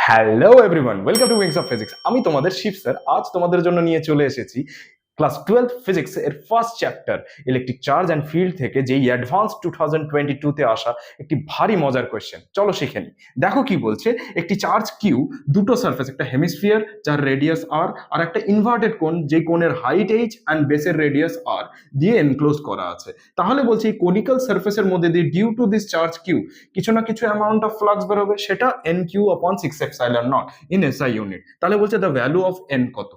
Hello everyone, welcome to wings of physics. আমি তোমাদের Shiva sir. আজ তোমাদের জন্য নিয়ে চলে এসেছি ক্লাস 12 ফিজিক্স এর first chapter electric charge and field থেকে যেই অ্যাডভান্স 2022 তে আসা একটি ভারী মজার কোয়েশ্চেন। চলো শিখে নিই। দেখো কি বলছে, একটি চার্জ কিউ, দুটো সারফেস, একটা হেমিস্ফিয়ার যার রেডিয়াস আর, আর একটা ইনভার্টেড কোন যে কোণের হাইট এইচ অ্যান্ড বেসের রেডিয়াস আর দিয়ে এনক্লোজ করা আছে। তাহলে বলছে এই কোনিক্যাল সারফেসের মধ্যে দিয়ে due to this charge Q কিছু না কিছু অ্যামাউন্ট অফ ফ্লাক্স বেরোবে, সেটা এন কিউ আপন 6 epsilon not in SI unit. তাহলে বলছে দ্য ভ্যালু অফ এন কত।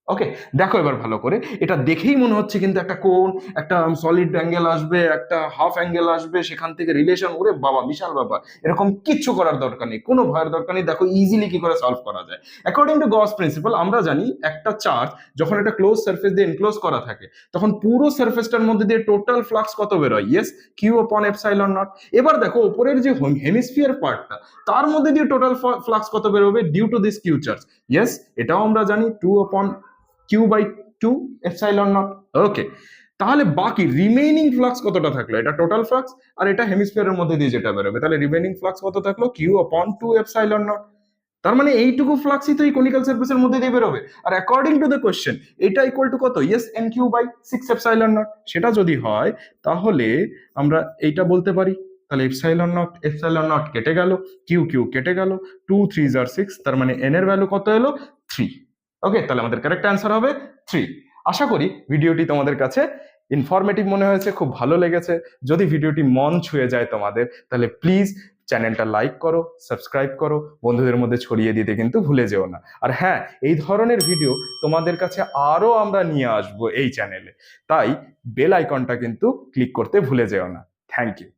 ওকে, দেখো এবার ভালো করে, এটা দেখেই মনে হচ্ছে কিন্তু একটা কোণ, একটা সলিড অ্যাঙ্গেল আসবে, একটা হাফ অ্যাঙ্গেল আসবে, সেখান থেকে রিলেশন, ওরে বাবা বিশাল ব্যাপার। এরকম কিচ্ছু করার দরকার নেই, কোনো ভয়ের দরকার নেই। দেখো ইজিলি কি করে সলভ করা যায়। অ্যাকর্ডিং টু গস প্রিন্সিপাল আমরা জানি একটা চার্জ যখন একটা ক্লোজ সারফেস দিয়ে এনক্লোজ করা থাকে তখন পুরো সারফেসটার মধ্যে দিয়ে টোটাল ফ্লাক্স কত বেরোয়? Yes, Q upon epsilon naught. এবার দেখো উপরের যে হেমিস্ফিয়ার পার্টটা তার মধ্যে দিয়ে টোটাল ফ্লাক্স কত বেরোবে due to this Q charge? Yes, এটাও আমরা জানি 2/2 এপসাইলন নট। ওকে, তাহলে বাকি রিমেইনিং ফ্লাক্স কতটা থাকলো? এটা টোটাল ফ্লাক্স, আর এটা হেমিস্ফিয়ারের মধ্যে দিয়ে যেটা বেরোবে, তাহলে রিমেইনিং ফ্লাক্স কত থাকলো? Q/2 epsilon not. তার মানে এইটুকু ফ্লাক্সই তো এই কনিক্যাল সারফেসের মধ্যে দিয়ে বেরোবে। আর অ্যাকর্ডিং টু দ্য কোশ্চেন এটা ইকুয়াল টু কত? Yes, NQ/6 epsilon not. সেটা যদি হয় তাহলে আমরা এইটা বলতে পারি। তাহলে এপসাইলন নট কেটে গেল, কিউ কিউ কেটে গেল, 2 3 6, তার মানে এন এর ভ্যালু কত এলো? 3। ওকে, তাহলে আমাদের কারেক্ট অ্যান্সার হবে 3। আশা করি ভিডিওটি তোমাদের কাছে ইনফরমেটিভ মনে হয়েছে, খুব ভালো লেগেছে। যদি ভিডিওটি মন ছুঁয়ে যায় তোমাদের, তাহলে প্লিজ চ্যানেলটা লাইক করো, সাবস্ক্রাইব করো, বন্ধুদের মধ্যে ছড়িয়ে দিতে কিন্তু ভুলে যেও না। আর হ্যাঁ, এই ধরনের ভিডিও তোমাদের কাছে আরো আমরা নিয়ে আসবো এই চ্যানেলে, তাই বেল আইকনটা কিন্তু ক্লিক করতে ভুলে যেও না। Thank you.